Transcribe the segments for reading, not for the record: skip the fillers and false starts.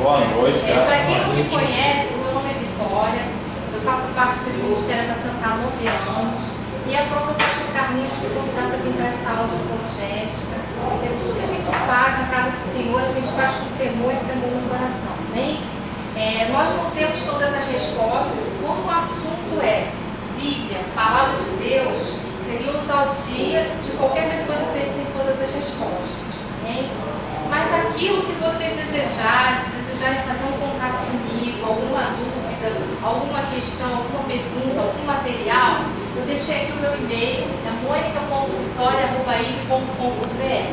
Boa noite, Para quem não me conhece, meu nome é Vitória, eu faço parte do Ministério Apacentar há 9 anos e a própria pastor Carlinhos me convidar para vir dar essa aula de apologética. Tudo que a gente faz na casa do Senhor, a gente faz com temor e tremor no coração, amém? Nós não temos todas as respostas, como o assunto é Bíblia, Palavra de Deus, seria usar o dia de qualquer pessoa dizer que tem todas as respostas, amém? Mas aquilo que vocês desejarem, se desejarem fazer um contato comigo, alguma dúvida, alguma questão, alguma pergunta, algum material, eu deixei aqui o meu e-mail, é monica.vitoria@ive.com.br.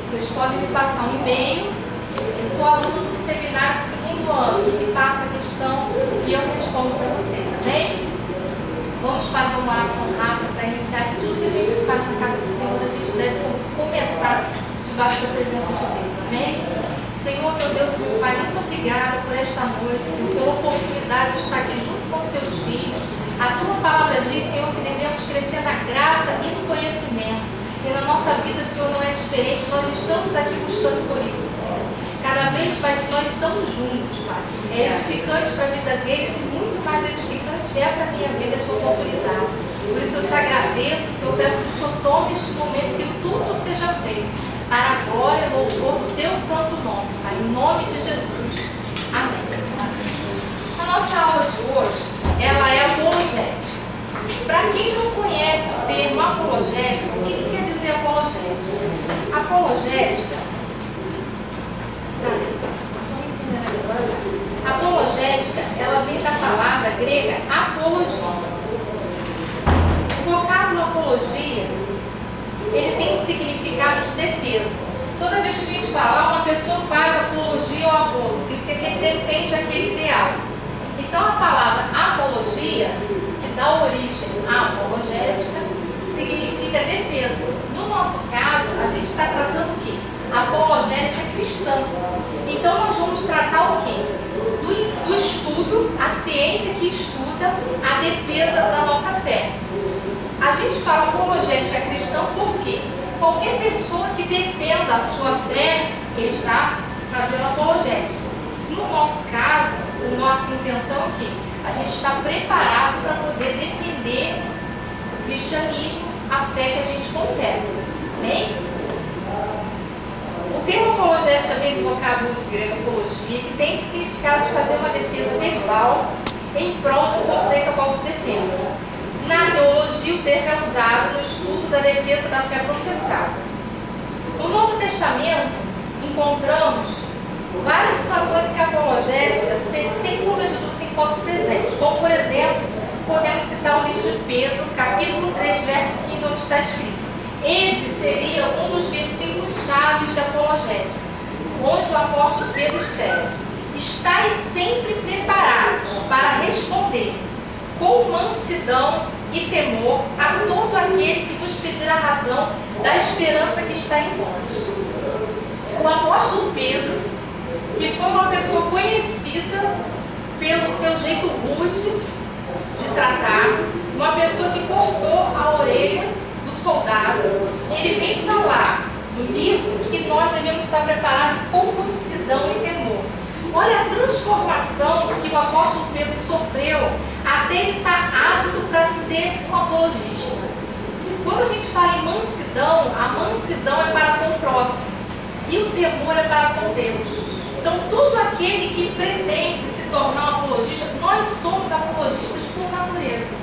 Vocês podem me passar um e-mail. Eu sou aluno do seminário do 2º ano e me passa a questão e eu respondo para vocês, amém? Vamos fazer uma oração rápida para iniciar. Tudo que a gente faz na casa do Senhor, a gente deve começar debaixo da presença de Deus, amém? Senhor, meu Deus e meu Pai, muito obrigada por esta noite, Senhor, pela oportunidade de estar aqui junto com os teus filhos. A tua palavra diz, Senhor, que devemos crescer na graça e no conhecimento. E na nossa vida, Senhor, não é diferente. Nós estamos aqui buscando por isso, Senhor. Cada vez mais nós estamos juntos, Pai. É edificante para a vida deles e muito mais edificante é para a minha vida esta oportunidade. Por isso eu te agradeço, Senhor. Peço que o Senhor tome este momento, que tudo seja feito para a glória e louvor do teu santo nome, Pai. Em nome de Jesus. Amém. A nossa aula de hoje, ela é apologética. Para quem não conhece o termo apologética, o que quer dizer apologética? Apologética, ela vem da palavra grega apologia. O vocábulo apologia, ele tem um significado de defesa. Toda vez que a gente fala, uma pessoa faz apologia ao aborto, significa que ele defende aquele ideal. Então a palavra apologia, que dá origem à apologética, significa defesa. No nosso caso, a gente está tratando o quê? Apologética cristã. Então nós vamos tratar o quê? Do estudo, a ciência que estuda a defesa da nossa fé. A gente fala apologética cristã porque qualquer pessoa que defenda a sua fé, ele está fazendo apologética. No nosso caso, a nossa intenção é que a gente está preparado para poder defender o cristianismo, a fé que a gente confessa. Amém? O termo apologética vem do vocábulo grego apologia, que tem significado de fazer uma defesa verbal em prol de um conceito a qual se defende. Na teologia, o termo é usado no estudo da defesa da fé professada. No Novo Testamento, encontramos várias situações em que a apologética, sem sombra de dúvida, tem posse presente. Como, por exemplo, podemos citar o livro de Pedro, capítulo 3, verso 15, onde está escrito: esse seria um dos versículos chaves de apologética, onde o apóstolo Pedro escreve: estais sempre preparados para responder com mansidão e temor a todo aquele que vos pedir a razão da esperança que está em vós. O apóstolo Pedro, que foi uma pessoa conhecida pelo seu jeito rude de tratar, uma pessoa que cortou a orelha do soldado, ele vem falar no livro que nós devemos estar preparados com mansidão e temor. Olha a transformação que o apóstolo Pedro sofreu até ele estar apto para ser um apologista. Quando a gente fala em mansidão, a mansidão é para com o próximo e o temor é para com Deus. Então, todo aquele que pretende se tornar um apologista, nós somos apologistas por natureza.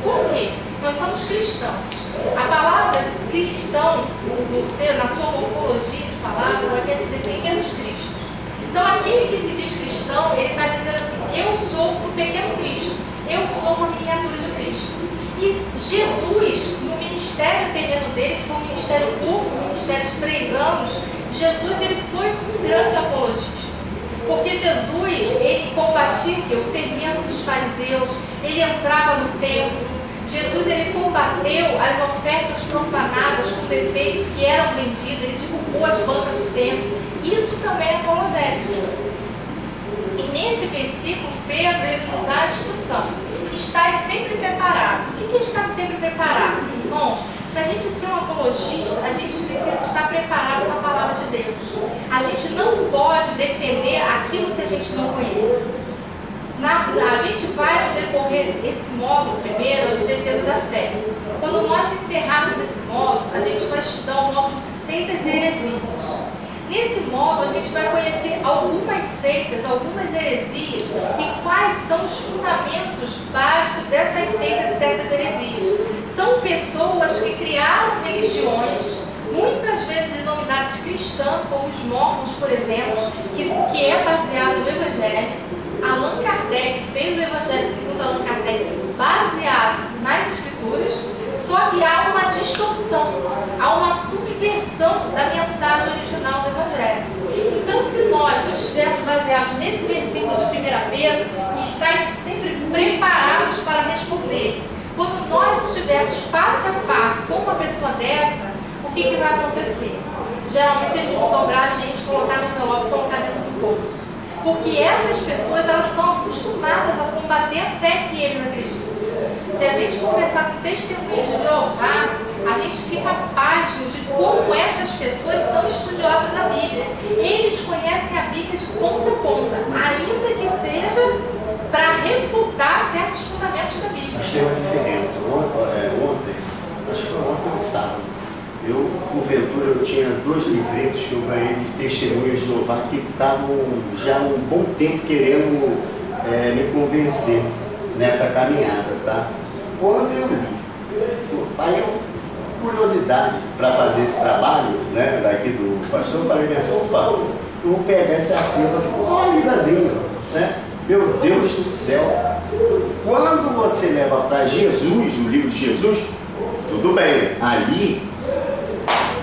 Por quê? Nós somos cristãos. A palavra cristão, na sua morfologia de palavra, ela quer dizer pequenos cristos. Então, aquele que se diz cristão, ele está dizendo assim: eu sou um pequeno Cristo, eu sou uma miniatura de Cristo. E Jesus, no ministério terreno dele, que foi um ministério curto, um ministério de 3 anos, Jesus ele foi um grande apologista. Porque Jesus, ele combatia o fermento dos fariseus, ele entrava no templo. Jesus, ele combateu as ofertas profanadas com defeitos que eram vendidas, ele derrubou as bancas do templo. Isso também é apologética. E nesse versículo, Pedro, ele nos dá a instrução: estais sempre preparados. O que é estar sempre preparado? Irmãos, para a gente ser um apologista, a gente precisa estar preparado com a palavra de Deus. A gente não pode defender aquilo naquilo que a gente não conhece. A gente vai, no decorrer desse módulo primeiro, de defesa da fé. Quando nós encerrarmos esse módulo, a gente vai estudar o módulo de seitas e heresias. Nesse módulo, a gente vai conhecer algumas seitas, algumas heresias e quais são os fundamentos básicos dessas seitas e dessas heresias. São pessoas que criaram religiões, muitas vezes denominadas cristãs, como os mormons, por exemplo, que é baseado no Evangelho. Allan Kardec fez o Evangelho segundo Allan Kardec baseado nas Escrituras, só que há uma distorção, há uma subversão da mensagem original do Evangelho. Então, se nós não estivermos baseados nesse versículo de 1 Pedro, estarmos sempre preparados para responder. Quando nós estivermos face a face com uma pessoa dessa, o que vai acontecer? Geralmente eles vão dobrar a gente, colocar no envelope e colocar dentro do bolso. Porque essas pessoas, elas estão acostumadas a combater a fé que eles acreditam. Se a gente conversar com testemunhas de Jeová, a gente fica pasmo de como essas pessoas são estudiosas da Bíblia. Eles conhecem a Bíblia de ponta a ponta, ainda que seja para refutar certos fundamentos da Bíblia. Mas tem uma diferença. Ontem, acho que foi ontem ou sábado, porventura, eu tinha 2 livretos que eu ganhei de testemunhas de Jeová que estavam já há um bom tempo querendo me convencer nessa caminhada, tá? Quando eu li, aí curiosidade para fazer esse trabalho, né, daqui do pastor, eu falei assim, opa, eu vou pegar esse acervo aqui, vou dar uma lidazinha, né? Meu Deus do céu, quando você leva para Jesus, o livro de Jesus, tudo bem, ali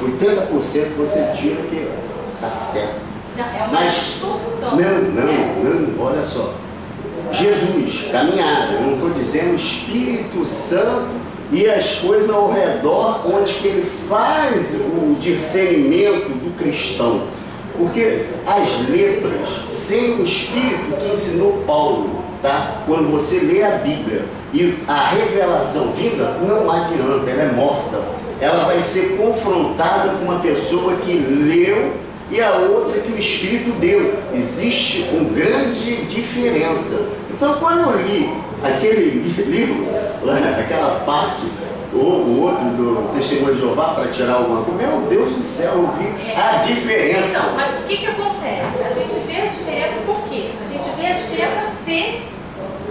80% você tira que está certo. Não, é uma distorção. Não, olha só. Jesus, caminhada, eu não estou dizendo Espírito Santo e as coisas ao redor onde que ele faz o discernimento do cristão. Porque as letras, sem o Espírito que ensinou Paulo, tá? Quando você lê a Bíblia e a revelação vinda, não adianta, ela é morta. Ela vai ser confrontada com uma pessoa que leu e a outra que o Espírito deu. Existe uma grande diferença. Então, quando eu li aquele livro, aquela parte, ou o outro do Testemunho de Jeová, para tirar alguma coisa, meu Deus do céu, eu vi a diferença. Então, mas o que acontece? A gente vê a diferença por quê? A gente vê a diferença se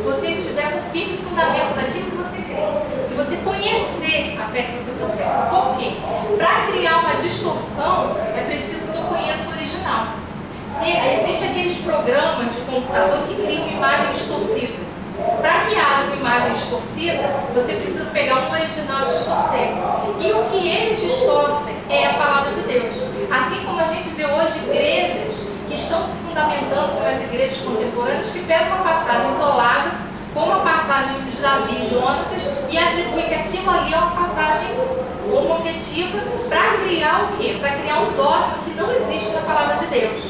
você estiver com firme fundamento daquilo que você crê. Se você conhecer a fé que você professa. Por quê? Para criar uma distorção, é preciso que eu conheça o original. Se existem aqueles programas de computador que criam uma imagem distorcida. Para que haja uma imagem distorcida, você precisa pegar um original e distorcer. E o que eles distorcem é a palavra de Deus. Assim como a gente vê hoje igrejas que estão se fundamentando como as igrejas contemporâneas, que pegam uma passagem isolada, como a passagem de Davi e Jonatas, e atribuem que aquilo ali é uma passagem homoafetiva para criar o quê? Para criar um dogma que não existe na palavra de Deus.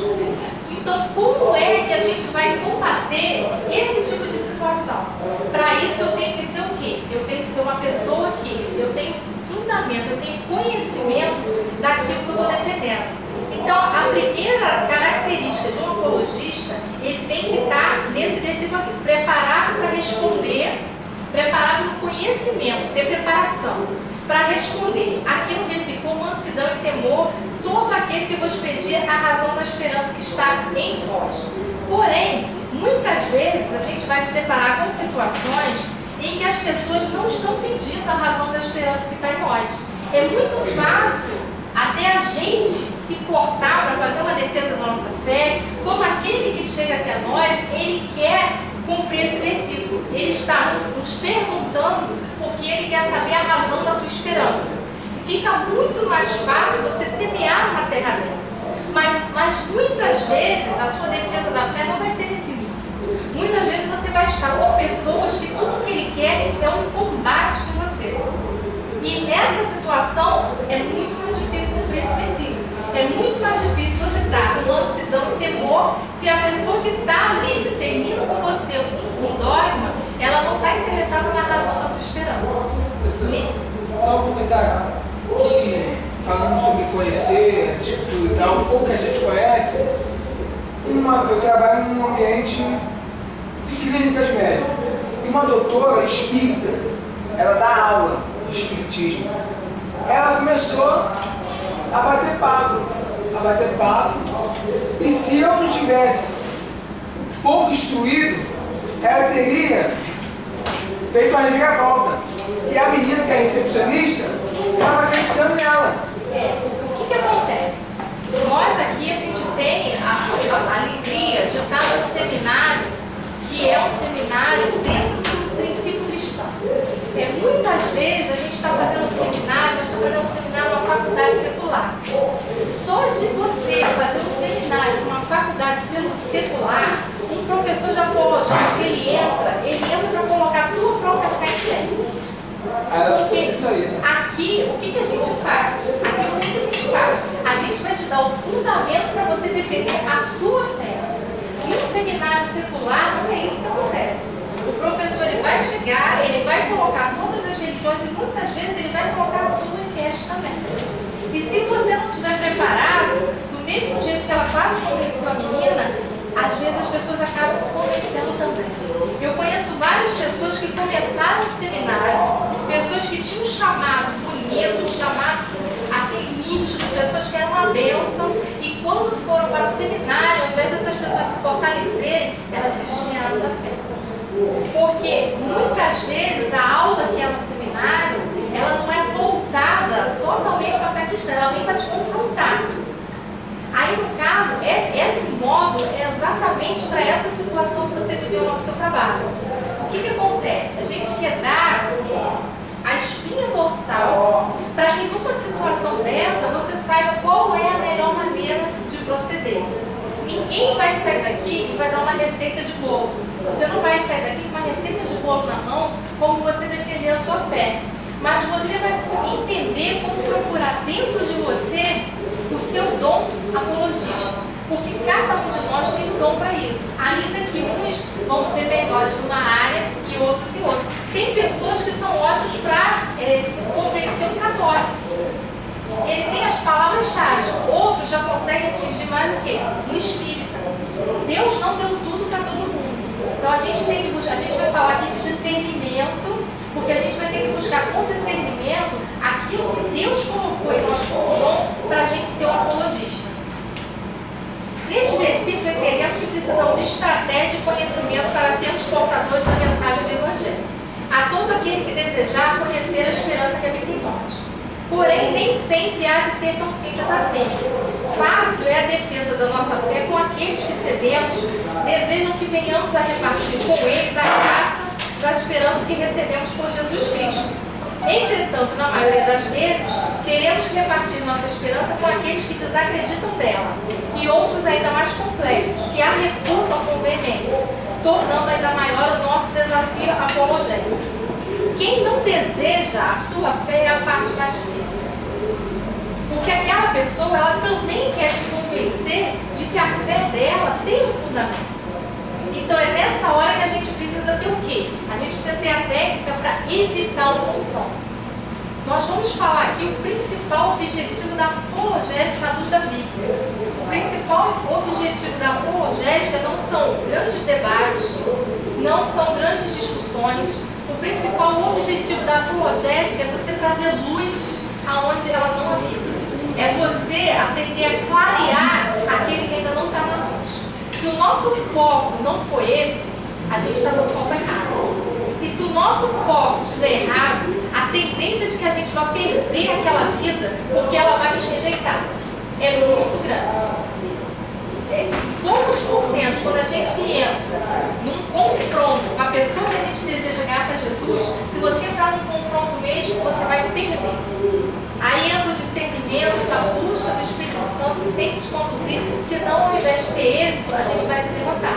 Então, como é que a gente vai combater esse tipo de situação? Para isso, eu tenho que ser o quê? Eu tenho que ser uma pessoa que eu tenho fundamento, eu tenho conhecimento daquilo que eu estou defendendo. Então, a primeira característica de um apologista, ele tem que estar nesse versículo aqui, preparado para responder, preparado no conhecimento, ter preparação para responder. Aqui no versículo, mansidão e temor, todo aquele que vos pedir a razão da esperança que está em vós. Porém, muitas vezes a gente vai se deparar com situações em que as pessoas não estão pedindo a razão da esperança que está em nós. É muito fácil até a gente se portar para fazer uma defesa da nossa fé, como aquele que chega até nós, ele quer cumprir esse versículo. Ele está nos perguntando porque ele quer saber a razão da tua esperança. Fica muito mais fácil você semear uma terra dessa. Mas muitas vezes a sua defesa da fé não vai ser nesse nível. Muitas vezes você vai estar com pessoas que tudo que ele quer é um combate com você. E nessa situação é muito mais difícil cumprir esse versículo. É muito mais difícil você estar com mansidão e temor se a pessoa que está ali discernindo com você um dogma, ela não está interessada na razão da tua esperança. Só um comentário. Que falando sobre conhecer as escrituras e tal, o pouco que a gente conhece, Eu trabalho num ambiente de clínicas médicas. E uma doutora espírita, ela dá aula de espiritismo. Ela começou a bater papo. E se eu não tivesse pouco instruído, ela teria feito uma reviravolta. E a menina que é recepcionista estava acreditando nela. O que acontece? Nós aqui, a gente tem a alegria de estar num seminário, que é um seminário dentro do princípio cristão. Muitas vezes a gente está fazendo um seminário, mas está fazendo um seminário numa faculdade secular. Só de você fazer um seminário numa faculdade secular, um professor de apologética, ele entra para colocar a tua própria fé em xeque. Aqui, o que a gente faz? A gente vai te dar o fundamento para você defender a sua fé. Em um seminário secular, não é isso que acontece. O professor ele vai chegar, ele vai colocar todas as religiões e muitas vezes ele vai colocar a sua em teste também. E se você não estiver preparado, do mesmo jeito que ela quase convenceu a menina, às vezes as pessoas acabam se convencendo também. Eu conheço várias pessoas que começaram o seminário, pessoas que tinham um chamado bonito, um chamado assim nítido, pessoas que eram uma bênção, e quando foram para o seminário, ao invés dessas pessoas se fortalecerem, elas se desviaram da fé. Porque muitas vezes a aula que é no seminário, ela não é voltada totalmente para a fé cristã, ela vem para te confrontar. Aí, no caso, esse módulo é exatamente para essa situação que você viveu no seu trabalho. O que acontece? A gente quer dar a espinha dorsal para que numa situação dessa você saiba qual é a melhor maneira de proceder. Ninguém vai sair daqui e vai dar uma receita de bolo. Você não vai sair daqui com uma receita de bolo na mão como você defender a sua fé. Mas você vai entender como procurar dentro de você o seu dom apologista. Porque cada um de nós tem um dom para isso. Ainda que uns vão ser melhores numa área e outros em outra. Tem pessoas que são ótimas para convencer o católico. Ele tem as palavras-chave. Outros já conseguem atingir mais o quê? Um espírita. Deus não deu tudo para todo mundo. Então a gente tem que buscar, a gente vai falar aqui de discernimento, porque a gente vai ter que buscar com discernimento aquilo que Deus colocou em nós como dom para a gente ser um apologista. Neste versículo entendemos que precisamos de estratégia e conhecimento para sermos portadores da mensagem do Evangelho. A todo aquele que desejar conhecer a esperança que habita em nós. Porém, nem sempre há de ser tão simples assim. Fácil é a defesa da nossa fé com aqueles que cedemos, desejam que venhamos a repartir com eles a graça da esperança que recebemos por Jesus Cristo. Entretanto, na maioria das vezes, teremos que repartir nossa esperança com aqueles que desacreditam dela, e outros ainda mais complexos, que a refutam com veemência, tornando ainda maior o nosso desafio apologético. Quem não deseja a sua fé é a parte mais difícil. Porque aquela pessoa, ela também quer te convencer de que a fé dela tem um fundamento. Então é nessa hora que a gente precisa ter o quê? A gente precisa ter a técnica para evitar o confronto. Nós vamos falar aqui o principal objetivo da apologética à luz da Bíblia. O principal objetivo da apologética não são grandes debates, não são grandes discussões. O principal objetivo da apologética é você trazer luz aonde ela não habita. É você aprender a clarear aquele que ainda não está na luz. Se o nosso foco não for esse, a gente está no foco errado. E se o nosso foco estiver errado, a tendência de que a gente vai perder aquela vida, porque ela vai nos rejeitar, é muito grande. Poucos porcentos, quando a gente entra num confronto com a pessoa que a gente deseja ganhar para Jesus, se você entrar num confronto mesmo, você vai perder. Aí entra o discernimento, a busca do Espírito Santo que tem que te conduzir, senão ao invés de ter êxito, a gente vai se derrotar.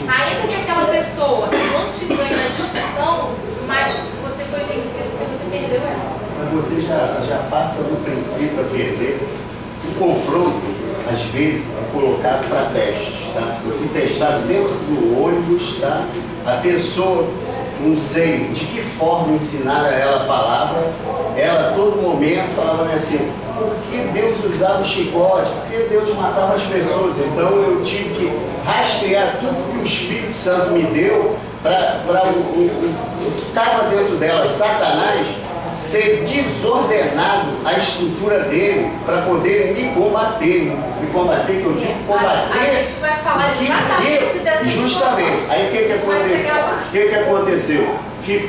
Ainda que aquela pessoa não te ganhe na discussão, mas você foi vencido porque você perdeu ela. Mas você já passa do princípio a perder. O confronto, às vezes, é colocado para teste. Tá? Eu fui testado dentro do ônibus, tá? A pessoa, não sei de que forma ensinar a ela a palavra, ela a todo momento falava assim, por que Deus usava o chicote, por que Deus matava as pessoas. Então eu tive que rastrear tudo que o Espírito Santo me deu para o que estava dentro dela, Satanás, ser desordenado a estrutura dele para poder me combater. Me combater, que eu digo combater. A gente vai falar exatamente dessa justamente. Aí o que aconteceu? O que aconteceu?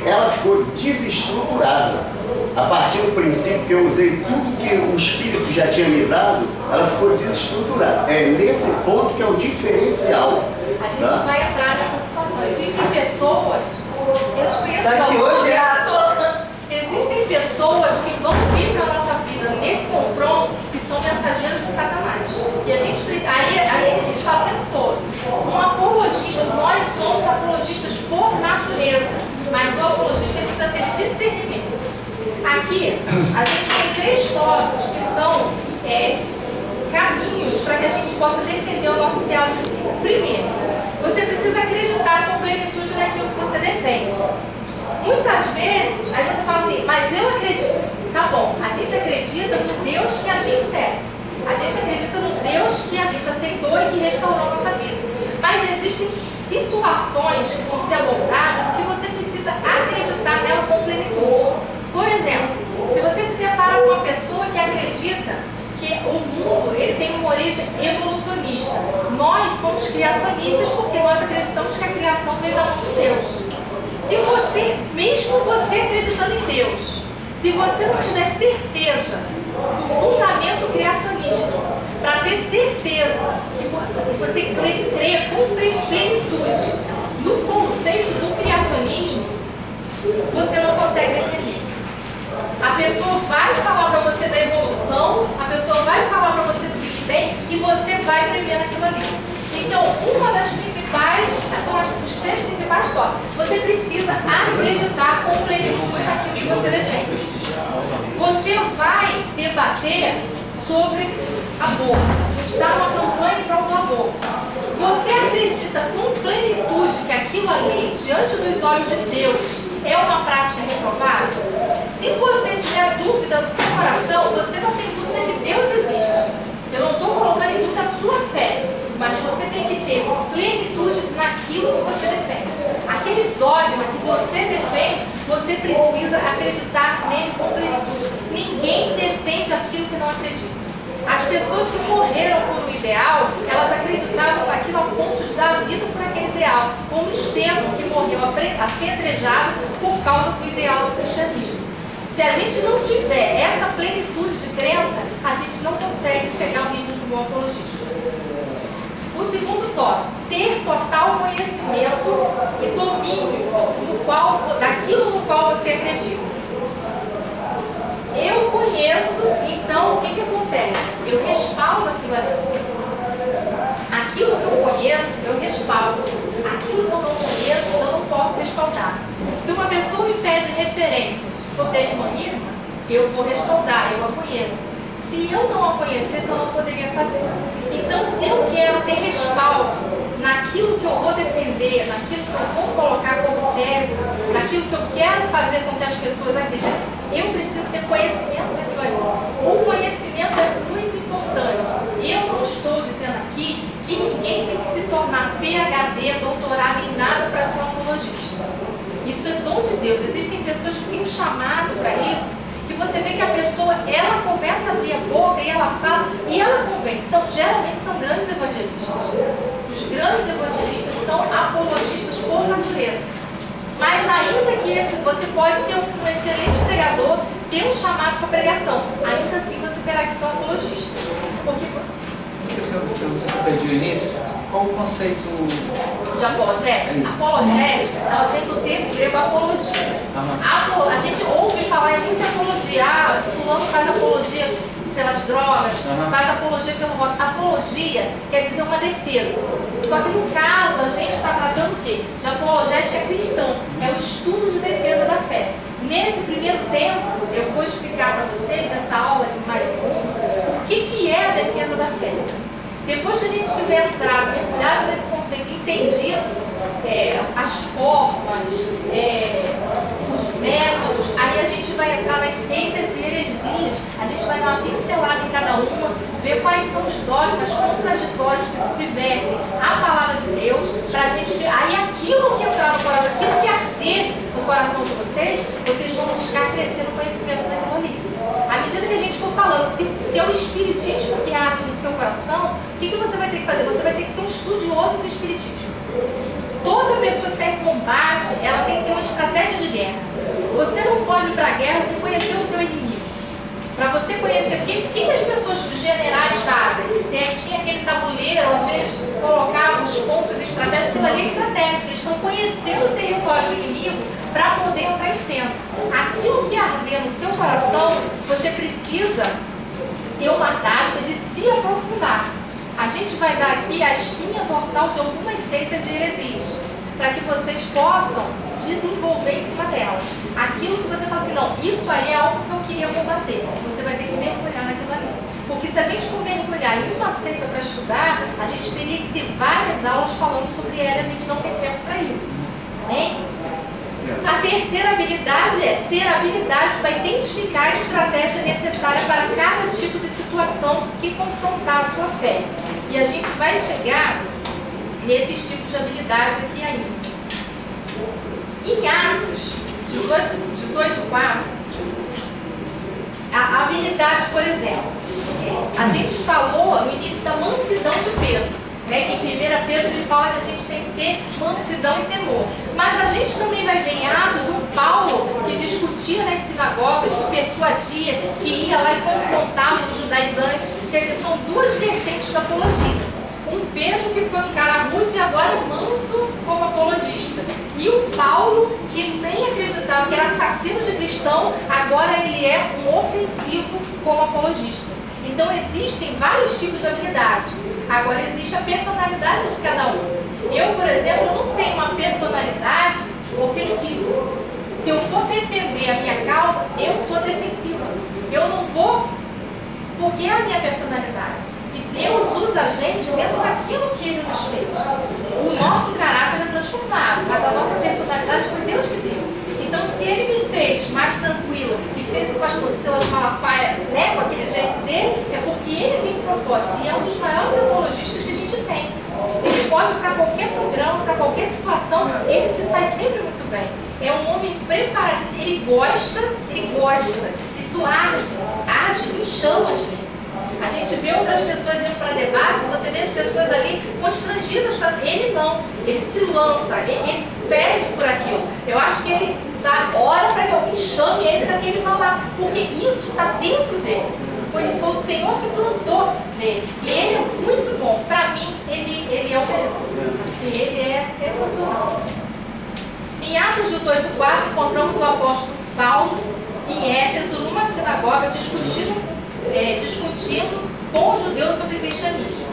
Ela ficou desestruturada. A partir do princípio que eu usei tudo que o Espírito já tinha me dado, ela ficou desestruturada. É nesse ponto que é o diferencial. A gente vai entrar nessa situação. Existem pessoas, eu conheço Tá aqui hoje, existem pessoas que vão vir para a nossa vida nesse confronto que são mensageiros de Satanás. E a gente precisa, aí a gente fala o tempo todo. Um apologista, nós somos apologistas por natureza, mas o apologista precisa ter discernimento. Aqui, a gente tem 3 tópicos que são caminhos para que a gente possa defender o nosso ideal de vida. Primeiro, você precisa acreditar com plenitude naquilo que você defende. Muitas vezes, aí você fala assim, mas eu acredito. Tá bom, a gente acredita no Deus que a gente serve. A gente acredita no Deus que a gente aceitou e que restaurou a nossa vida. Mas existem situações que vão ser abordadas que você precisa acreditar nela com plenitude. Por exemplo, se você se depara com uma pessoa que acredita que o mundo ele tem uma origem evolucionista, nós somos criacionistas porque nós acreditamos que a criação veio da mão de Deus. Se você, mesmo você acreditando em Deus, se você não tiver certeza do fundamento criacionista, para ter certeza que você crê com plenitude no conceito do criacionismo, você não consegue defender. A pessoa vai falar para você da evolução, a pessoa vai falar para você do que tem e você vai tremer naquilo ali. Então, uma das principais, são os 3 principais tópicos. Você precisa acreditar com plenitude naquilo que você defende. Você vai debater sobre aborto. A gente está numa campanha para o aborto. Você acredita com plenitude que aquilo ali, diante dos olhos de Deus, é uma prática reprovável? Se você tiver dúvida no seu coração, você não tem dúvida que Deus existe. Eu não estou colocando em dúvida a sua fé, mas você tem que ter plenitude naquilo que você defende. Aquele dogma que você defende, você precisa acreditar nele com plenitude. Ninguém defende aquilo que não acredita. As pessoas que morreram por um ideal, elas acreditavam naquilo a ponto de dar vida por aquele ideal, como Estevão, que morreu apedrejado por causa do ideal do cristianismo. Se a gente não tiver essa plenitude de crença, a gente não consegue chegar ao nível de um bom apologista. O segundo tópico, ter total conhecimento e domínio daquilo no qual você acredita. Eu conheço, então o que acontece? Eu respaldo aquilo ali. Aquilo que eu conheço, eu respaldo. Aquilo que eu não conheço, eu não posso respaldar. Se uma pessoa me pede referências sobre a imanismo, eu vou respaldar, eu a conheço. Se eu não a conhecesse, eu não poderia fazer. Então, se eu quero ter respaldo naquilo que eu vou defender, naquilo que eu vou colocar como tese, naquilo que eu quero fazer com que as pessoas acreditem, eu preciso ter conhecimento daquilo ali. O conhecimento é muito importante. Eu não estou dizendo aqui que ninguém tem que se tornar PhD, doutorado em nada para ser um apologista. Isso é dom de Deus. Existem pessoas que têm um chamado para isso, que você vê que a pessoa, ela começa a abrir a boca e ela fala, e ela convence. Geralmente são grandes evangelistas. Os grandes evangelistas são apologistas por natureza. Mas ainda que você pode ser um excelente pregador, ter um chamado para pregação, ainda assim você terá que ser um apologista. Porque Você pediu o início? Qual o conceito de apologética? Apologética, ela vem do termo grego apologia. A gente ouve falar em muita apologia. Fulano faz apologia pelas drogas, faz apologia pelo voto. Apologia quer dizer uma defesa. Só que no caso, a gente está tratando o quê? De apologética cristã. É o estudo de defesa da fé. Nesse primeiro tempo, eu vou explicar para vocês, nessa aula aqui mais uma, o que é a defesa da fé. Depois que a gente tiver entrado, mergulhado nesse conceito, entendido as formas, os métodos, aí a gente vai entrar nas seitas e heresias, a gente vai dar uma pincelada em cada uma, ver quais são os dogmas contraditórios que subvertem a palavra de Deus, para a gente ver. Aí aquilo que entrar no coração, aquilo que arder no coração de vocês vão buscar crescer no conhecimento daquilo ali. À medida que a gente for falando, se é o espiritismo que arde no seu coração, o que você vai ter que fazer? Você vai ter que ser um estudioso do espiritismo. Toda pessoa que está em combate, ela tem que ter uma estratégia de guerra. Você não pode ir para a guerra sem conhecer o seu inimigo. Para você conhecer o que as pessoas dos generais fazem. Tinha aquele tabuleiro onde eles colocavam os pontos estratégicos, aquilo ali é estratégico. Eles estão conhecendo o território do inimigo para poder entrar em cena. Aquilo que arder no seu coração, você precisa ter uma tática de se aprofundar. A gente vai dar aqui a espinha dorsal de algumas seitas e heresias, para que vocês possam desenvolver em cima delas. Aquilo que você fala assim, não, isso aí é algo que eu queria combater. Você vai ter que mergulhar naquilo ali. Porque se a gente for mergulhar em uma seita para estudar, a gente teria que ter várias aulas falando sobre ela, a gente não tem tempo para isso. Amém? A terceira habilidade é ter a habilidade para identificar a estratégia necessária para cada tipo de situação que confrontar a sua fé. E a gente vai chegar nesses tipos de habilidade aqui ainda. Em Atos 18:4, a habilidade, por exemplo, a gente falou no início da mansidão de Pedro. Que em 1 Pedro ele fala que a gente tem que ter mansidão e temor. Mas a gente também vai ver em Atos um Paulo que discutia nas sinagogas, que persuadia, que ia lá e confrontava os judaizantes. Quer dizer, são duas vertentes da apologia. Um Pedro que foi um cara rude e agora manso como apologista. E um Paulo que nem acreditava que era assassino de cristão, agora ele é um ofensivo como apologista. Então existem vários tipos de habilidade. Agora existe a personalidade de cada um. Eu, por exemplo, não tenho uma personalidade ofensiva. Se eu for defender a minha causa, eu sou defensiva. Eu não vou, porque é a minha personalidade. E Deus usa a gente dentro daquilo que Ele nos fez. O nosso caráter é transformado, mas a nossa personalidade foi Deus que deu. Então, se Ele me fez mais tranquila e fez o pastor Silas Malafaia, com aquele jeito dele, é porque Ele tem um propósito. E é um dos maiores apologistas que a gente tem. Ele pode, para qualquer programa, para qualquer situação, ele se sai sempre muito bem. É um homem preparado, ele gosta. Isso arde em chamas. A gente vê outras pessoas indo para debate, você vê as pessoas ali constrangidas, ele não, ele se lança, ele pede por aquilo. Eu acho que ele ora para que alguém chame ele para que ele vá lá, porque isso está dentro dele. Foi o Senhor que plantou nele. E ele é muito bom. Para mim, ele é o melhor. Assim, ele é sensacional. Em Atos 18:4, encontramos o apóstolo Paulo em Éfeso, numa sinagoga, discutindo com os judeus sobre o cristianismo.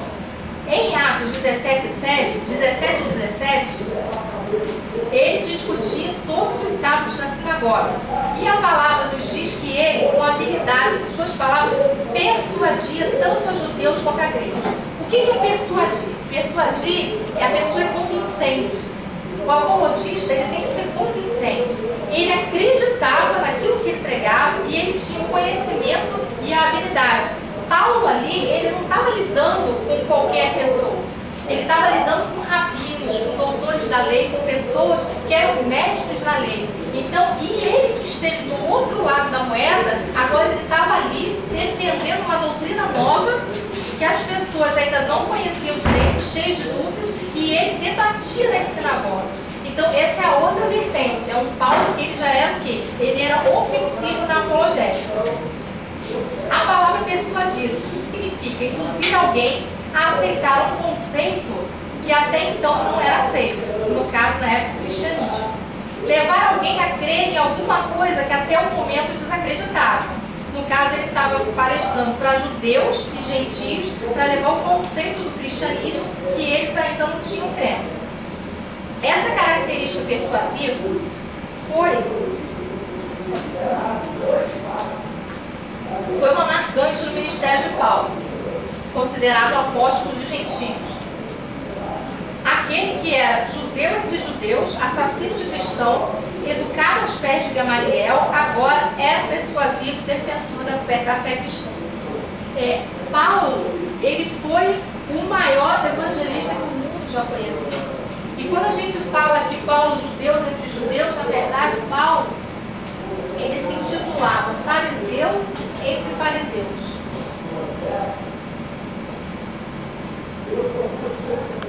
Em Atos 17 e 17, ele discutia todos os sábados na sinagoga. E a palavra nos diz que ele, com habilidade, suas palavras, persuadia tanto os judeus quanto a gregos. O que é persuadir? Persuadir é a pessoa convincente. O apologista, ele tem que ser convincente. Ele acreditava naquilo que ele pregava e ele tinha o conhecimento e a habilidade. Paulo ali, ele não estava lidando com qualquer pessoa. Ele estava lidando com rabinos, com doutores da lei, com pessoas que eram mestres na lei. Então, e ele que esteve do outro lado da moeda, agora ele estava ali defendendo uma doutrina nova que as pessoas ainda não conheciam direito, cheias de dúvidas, e ele debatia nas sinagogas. Então, essa é a outra vertente. É um Paulo que ele já era o quê? Ele era ofensivo na apologética. A palavra persuadir, o que significa? Induzir alguém a aceitar um conceito que até então não era aceito, no caso, na época do cristianismo. Levar alguém a crer em alguma coisa que até o momento desacreditava. No caso, ele estava palestrando para judeus e gentios para levar o conceito do cristianismo que eles ainda não tinham crença. Essa característica persuasiva foi uma marcante no ministério de Paulo, considerado apóstolo dos gentios. Aquele que era judeu entre judeus, assassino de cristão, educado aos pés de Gamaliel, agora era persuasivo defensor da fé cristã. Paulo, ele foi o maior evangelista que o mundo já conheceu. E quando a gente fala que Paulo, judeus entre judeus, na verdade, Paulo, ele se intitulava fariseu entre fariseus.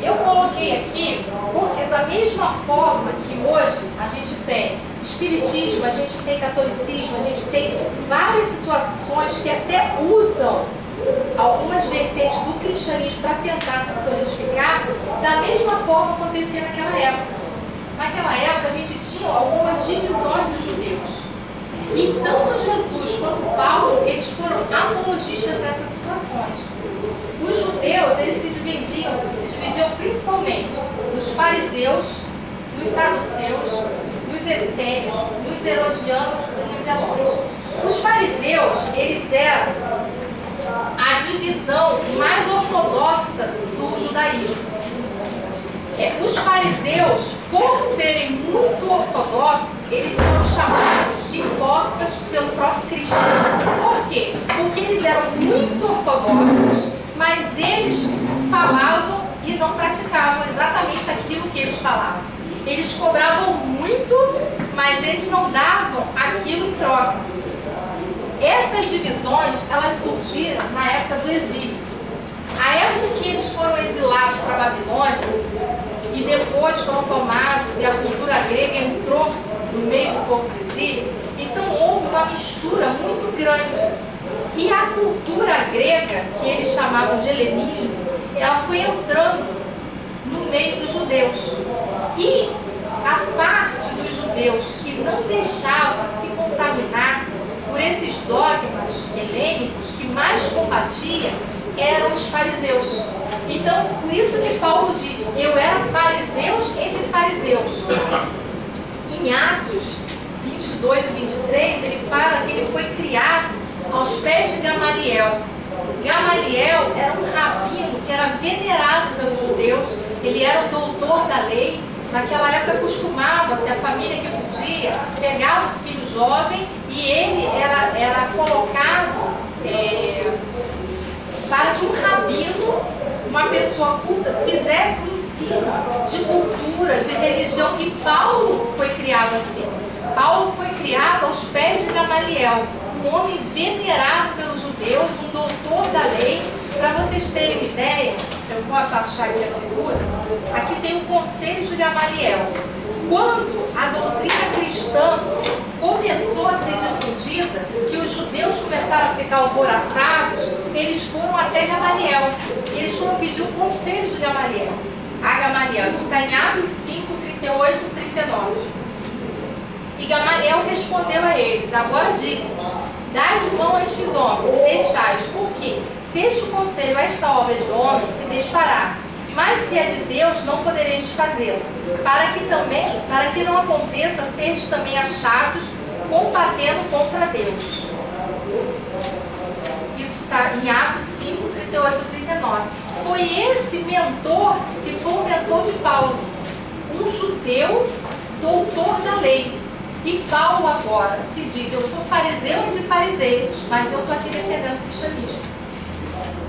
Eu coloquei aqui porque da mesma forma que hoje a gente tem espiritismo, a gente tem catolicismo, a gente tem várias situações que até usam algumas vertentes do cristianismo para tentar se solidificar, da mesma forma acontecia naquela época. Naquela época a gente tinha algumas divisões dos judeus. E tanto Jesus quanto Paulo, eles foram apologistas nessas situações. Os judeus, eles se dividiam principalmente nos fariseus, nos saduceus, nos essênios, nos herodianos e nos zelotes. Os fariseus, eles eram a divisão mais ortodoxa do judaísmo. Os fariseus, por serem muito ortodoxos, eles são chamados de hipócritas pelo próprio Cristo. Por quê? Porque eles eram muito ortodoxos, mas eles falavam e não praticavam exatamente aquilo que eles falavam. Eles cobravam muito, mas eles não davam aquilo em troca. Essas divisões, elas surgiram na época do exílio. A época que eles foram exilados para a Babilônia e depois foram tomados e a cultura grega entrou no meio do povo do exílio, então houve uma mistura muito grande. E a cultura grega, que eles chamavam de helenismo, ela foi entrando no meio dos judeus. E a parte dos judeus que não deixava se contaminar por esses dogmas helênicos, que mais combatia, eram os fariseus. Então, por isso que Paulo diz, eu era fariseus entre fariseus. Em Atos 22 e 23, ele fala que ele foi criado aos pés de Gamaliel. Gamaliel era um rabino que era venerado pelos judeus, ele era o doutor da lei. Naquela época costumava-se, a família que podia, pegar um filho jovem e ele era colocado para que um rabino, uma pessoa culta, fizesse um ensino de cultura, de religião. E Paulo foi criado assim. Paulo foi criado aos pés de Gamaliel, um homem venerado pelos judeus, um doutor da lei. Para vocês terem uma ideia, eu vou achar aqui a figura, aqui tem o conselho de Gamaliel. Quando a doutrina cristã começou a ser difundida, que os judeus começaram a ficar alvoroçados, eles foram até Gamaliel. E eles foram pedir o conselho de Gamaliel. A Gamaliel, isso está em Atos 5, 38 e 39. E Gamaliel respondeu a eles, agora digo-vos, dai de mão a estes homens e deixais, porque se este conselho a esta obra de homem, se desfará. Mas se é de Deus, não podereis fazê-lo, para que não aconteça, sejam também achados combatendo contra Deus. Isso está em Atos 5, 38 e 39. Foi esse mentor que foi o mentor de Paulo, um judeu doutor da lei. E Paulo agora se diz, eu sou fariseu entre fariseus, mas eu estou aqui defendendo o cristianismo.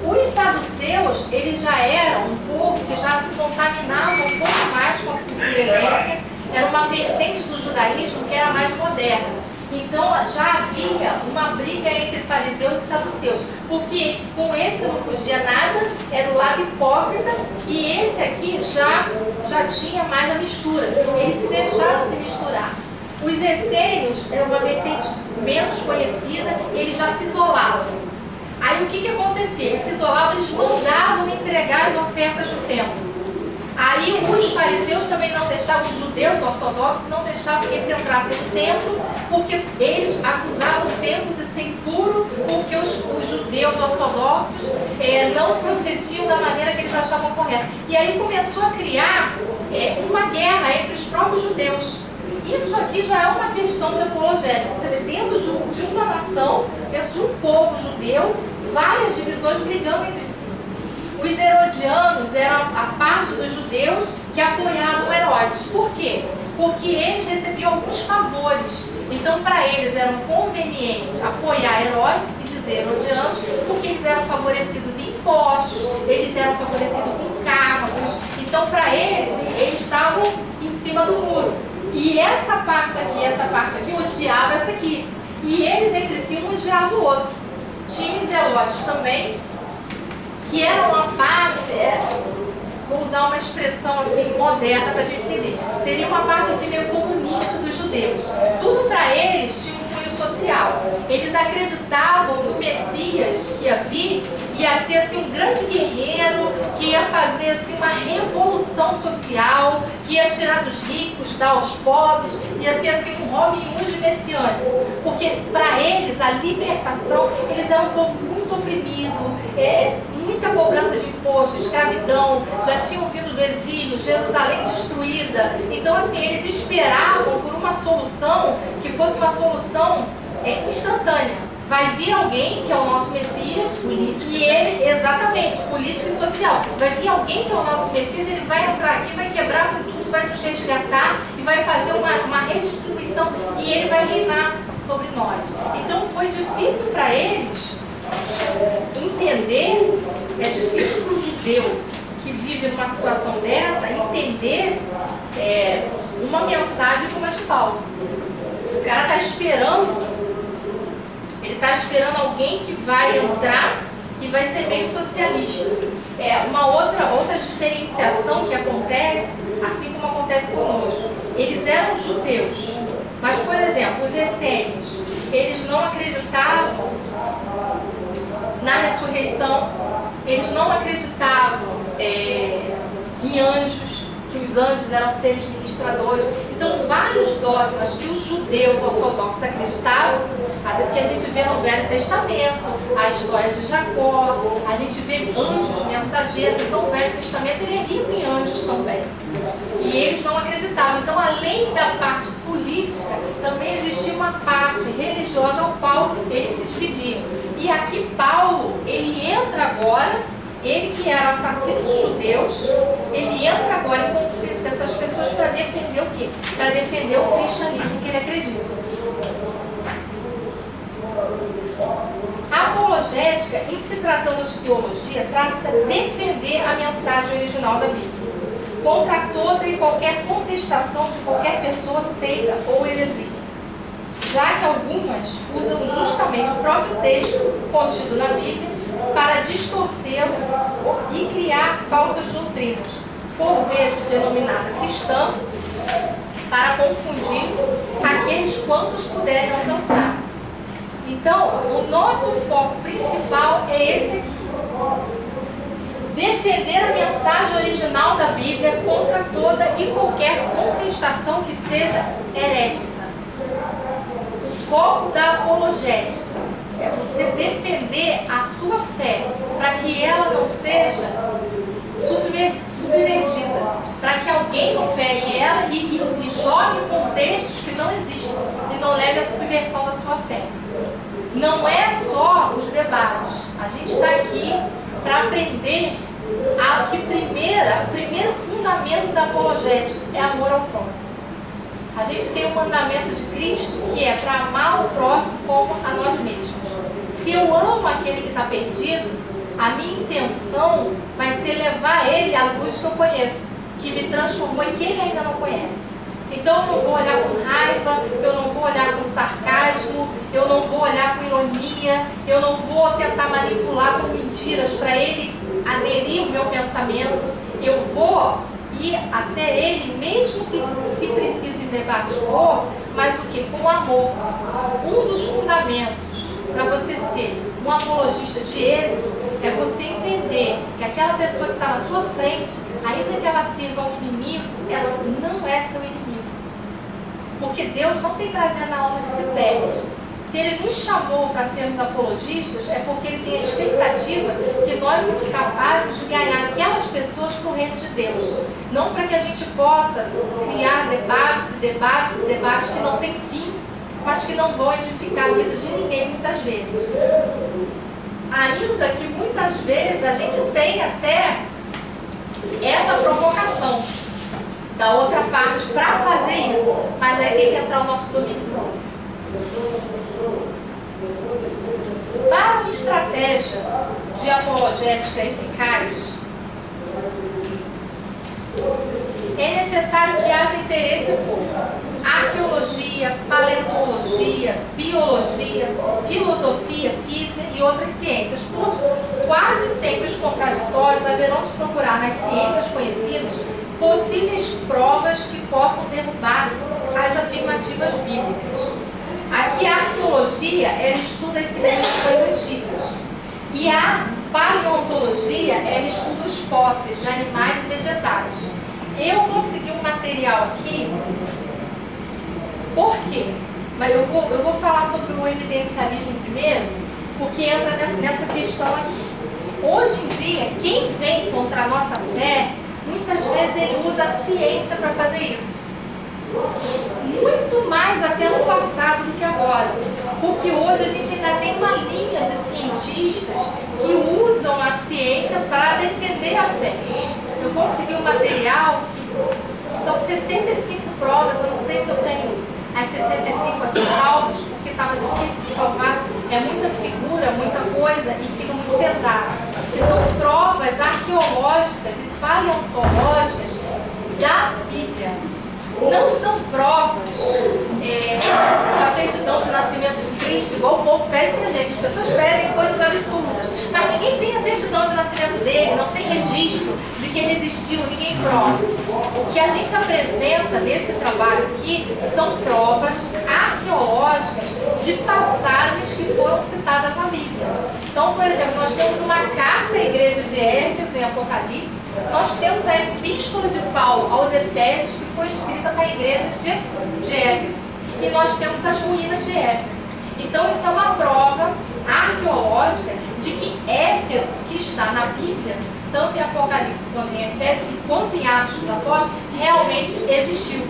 Os saduceus, eles já eram um povo que já se contaminava um pouco mais com a cultura helênica, era uma vertente do judaísmo que era mais moderna. Então já havia uma briga entre fariseus e saduceus, porque com esse não podia nada, era o lado hipócrita, e esse aqui já tinha mais a mistura, eles se deixaram se misturar. Os essênios era uma vertente menos conhecida, eles já se isolavam. Aí o que acontecia? Eles se isolavam, eles mandavam entregar as ofertas no templo. Aí os fariseus também não deixavam, os judeus ortodoxos não deixavam que eles entrassem no templo, porque eles acusavam o templo de ser impuro, porque os judeus ortodoxos não procediam da maneira que eles achavam correta. E aí começou a criar uma guerra entre os próprios judeus. Isso aqui já é uma questão de apologética. Você vê, dentro de uma nação, dentro de um povo judeu, várias divisões brigando entre si. Os herodianos eram a parte dos judeus que apoiavam Herodes. Por quê? Porque eles recebiam alguns favores. Então, para eles era conveniente apoiar Herodes, se dizer herodianos, porque eles eram favorecidos em impostos, eles eram favorecidos com cargos. Então, para eles estavam em cima do muro. E essa parte aqui odiava essa aqui. E eles entre si um odiavam o outro. Tinha os zelotes também, que eram uma parte, vou usar uma expressão assim moderna para a gente entender, seria uma parte assim meio comunista dos judeus. Tudo para eles tinha um cunho social. Eles acreditavam que o Messias que ia vir ia ser assim um grande guerreiro, que ia fazer assim uma revolução social, que ia tirar dos ricos, dar aos pobres, ia ser assim um Robin Hood messiânico. Porque para eles a libertação, eles eram um povo muito oprimido, muita cobrança de imposto, escravidão, já tinham vindo do exílio, Jerusalém destruída. Então assim, eles esperavam por uma solução que fosse uma solução instantânea. Vai vir alguém que é o nosso Messias, político, e ele, exatamente, político e social. Vai vir alguém que é o nosso Messias, ele vai entrar aqui, vai quebrar com tudo, vai nos resgatar e vai fazer uma redistribuição e ele vai reinar sobre nós. Então foi difícil para eles entender, é difícil para o judeu que vive numa situação dessa entender uma mensagem como a de Paulo. O cara está esperando. Ele está esperando alguém que vai entrar e vai ser meio socialista. Uma outra diferenciação que acontece, assim como acontece conosco. Eles eram judeus, mas, por exemplo, os essênios, eles não acreditavam na ressurreição, eles não acreditavam em anjos, que os anjos eram seres ministradores. Então, vários dogmas que os judeus ortodoxos acreditavam, até porque a gente vê no Velho Testamento a história de Jacó, a gente vê anjos mensageiros, então o Velho Testamento ele é rico em anjos também. E eles não acreditavam. Então, além da parte política, também existia uma parte religiosa ao qual eles se dividiam. E aqui Paulo, ele entra agora, ele que era assassino de judeus, ele entra agora em conflito com essas pessoas para defender o quê? Para defender o cristianismo que ele acredita. A apologética, em se tratando de teologia, trata de defender a mensagem original da Bíblia contra toda e qualquer contestação de qualquer pessoa, seita ou heresia, já que algumas usam justamente o próprio texto contido na Bíblia para distorcê-lo e criar falsas doutrinas, por vezes denominada cristã, para confundir aqueles quantos puderem alcançar. Então, o nosso foco principal é esse aqui. Defender a mensagem original da Bíblia contra toda e qualquer contestação que seja herética. O foco da apologética é você defender a sua fé para que ela não seja subvertida, para que alguém não pegue ela e jogue contextos que não existem e não leve à subversão da sua fé. Não é só os debates. A gente está aqui para aprender que o primeiro fundamento da apologética é amor ao próximo. A gente tem o mandamento de Cristo que é para amar o próximo como a nós mesmos. Se eu amo aquele que está perdido, a minha intenção vai ser levar ele à luz que eu conheço, que me transformou em quem ele ainda não conhece. Então eu não vou olhar com raiva, eu não vou olhar com sarcasmo, eu não vou olhar com ironia, eu não vou tentar manipular com mentiras para ele aderir ao meu pensamento. Eu vou ir até ele, mesmo que se precise em debate for, mas o que? Com amor. Um dos fundamentos para você ser um apologista de êxito é você entender que aquela pessoa que está na sua frente, ainda que ela sirva ao inimigo, ela não é seu inimigo. Porque Deus não tem prazer na alma que se perde. Se Ele nos chamou para sermos apologistas, é porque Ele tem a expectativa que nós somos capazes de ganhar aquelas pessoas para o reino de Deus. Não para que a gente possa criar debates que não têm fim, mas que não vão edificar a vida de ninguém muitas vezes. Ainda que muitas vezes a gente tenha até essa provocação da outra parte para fazer isso, mas aí tem que entrar o nosso domínio próprio. Para uma estratégia de apologética eficaz, é necessário que haja interesse por arqueologia, paleontologia, biologia, filosofia, física e outras ciências, pois quase sempre os contraditórios haverão de procurar nas ciências conhecidas possíveis provas que possam derrubar as afirmativas bíblicas. Aqui a arqueologia, ela estuda as civilizações antigas, e a paleontologia, ela estuda os fósseis de animais e vegetais. Eu consegui um material aqui. Por quê? Mas eu vou falar sobre o evidencialismo primeiro, porque entra nessa questão aqui. Hoje em dia, quem vem contra a nossa fé, muitas vezes ele usa a ciência para fazer isso. Muito mais até no passado do que agora. Porque hoje a gente ainda tem uma linha de cientistas que usam a ciência para defender a fé. Eu consegui um material que são 65 provas, eu não sei se eu tenho as 65 aqui salvas, porque estava difícil de salvar, é muita figura, muita coisa e fica muito pesado. Que são provas arqueológicas e paleontológicas da Bíblia. Não são provas da certidão de nascimento de Cristo, igual o povo pede pra gente. As pessoas pedem coisas absurdas, mas ninguém tem a certidão de nascimento dele, não tem registro de que ele existiu, ninguém prova. O que a gente apresenta nesse trabalho aqui são provas arqueológicas de passagens que foram citadas na Bíblia. Então, por exemplo, nós temos uma carta à igreja de Éfeso, em Apocalipse. Nós temos a epístola de Paulo aos Efésios, que foi escrita para a igreja de Éfeso. E nós temos as ruínas de Éfeso. Então, isso é uma prova arqueológica de que Éfeso, que está na Bíblia, tanto em Apocalipse quanto em Efésios, quanto em Atos dos Apóstolos, realmente existiu.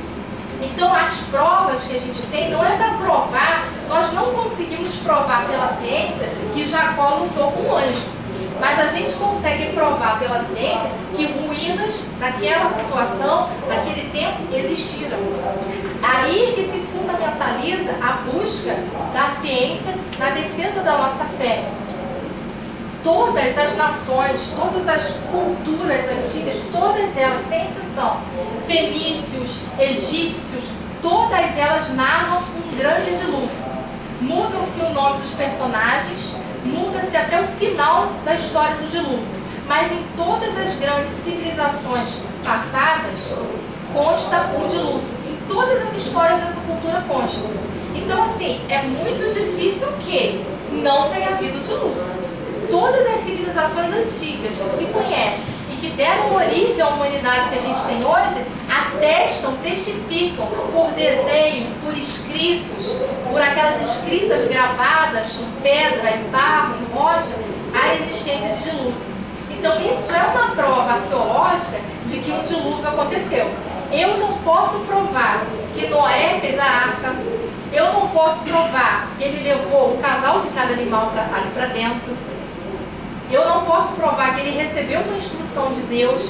Então, as provas que a gente tem não é para provar, nós não conseguimos provar pela ciência que Jacó lutou com um anjo. Mas a gente consegue provar pela ciência que ruínas naquela situação, naquele tempo, existiram. Aí que se fundamentaliza a busca da ciência na defesa da nossa fé. Todas as nações, todas as culturas antigas, todas elas, sem exceção, fenícios, egípcios, todas elas narram um grande dilúvio. Mudam-se o nome dos personagens, muda-se até o final da história do dilúvio. Mas em todas as grandes civilizações passadas, consta um dilúvio. Em todas as histórias dessa cultura consta. Então, assim, é muito difícil que não tenha havido dilúvio. Todas as civilizações antigas que se conhecem e que deram origem à humanidade que a gente tem hoje, atestam, testificam por desenho, por escritos, por aquelas escritas gravadas em pedra, em barro, em rocha, a existência de dilúvio. Então isso é uma prova arqueológica de que um dilúvio aconteceu. Eu não posso provar que Noé fez a arca, eu não posso provar que ele levou um casal de cada animal ali para dentro, eu não posso provar que ele recebeu uma instrução de Deus,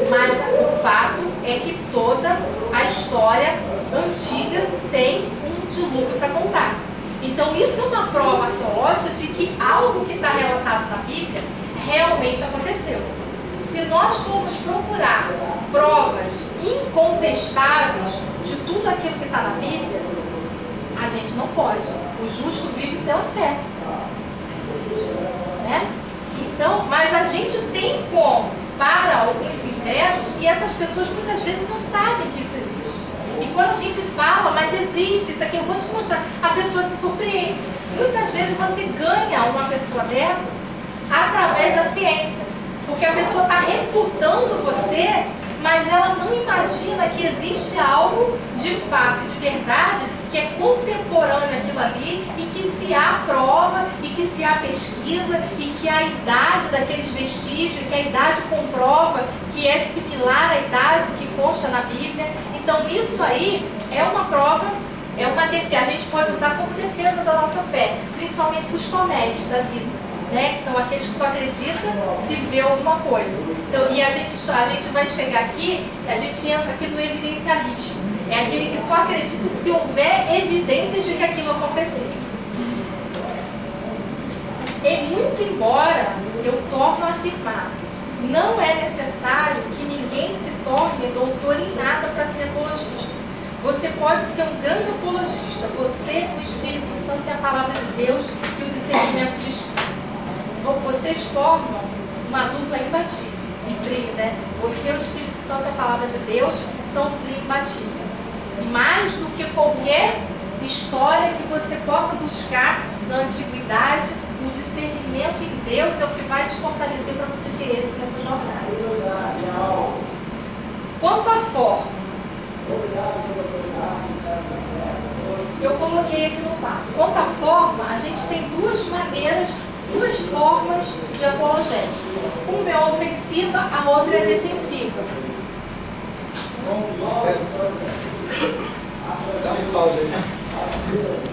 mas o fato é que toda a história antiga tem um dilúvio para contar. Então isso é uma prova arqueológica de que algo que está relatado na Bíblia realmente aconteceu. Se nós formos procurar provas incontestáveis de tudo aquilo que está na Bíblia, a gente não pode. O justo vive pela fé. Né? Então, mas a gente tem como para alguns incrédulos, e essas pessoas muitas vezes não sabem que isso existe. E quando a gente fala, mas existe, isso aqui eu vou te mostrar, a pessoa se surpreende. Muitas vezes você ganha uma pessoa dessa através da ciência, porque a pessoa está refutando você, mas ela não imagina que existe algo de fato, de verdade, que é contemporâneo àquilo ali, e que se há prova, e que se há pesquisa, e que a idade daqueles vestígios, que a idade comprova que é similar à idade que consta na Bíblia. Então isso aí é uma prova, é uma defesa, a gente pode usar como defesa da nossa fé, principalmente para os toméis da vida, né? Que são aqueles que só acreditam se vê alguma coisa. Então, e a gente vai chegar aqui, a gente entra aqui no evidencialismo. É aquele que só acredita se houver evidências de que aquilo aconteceu. E muito embora, eu torno a afirmar, não é necessário que ninguém se torne doutor em nada para ser apologista. Você pode ser um grande apologista, você, o Espírito Santo e a palavra de Deus e o discernimento de espírito. Vocês formam uma dupla imbatível, um trio, né? Você, o Espírito Santo e a palavra de Deus são um trio imbatível. Mais do que qualquer história que você possa buscar na antiguidade, o discernimento em Deus é o que vai te fortalecer para você ter êxito nessa jornada. Quanto à forma, eu coloquei aqui no quarto. Quanto à forma, a gente tem duas maneiras, duas formas de apologética. Uma é ofensiva, a outra é defensiva. Com licença. Dá um pause aí.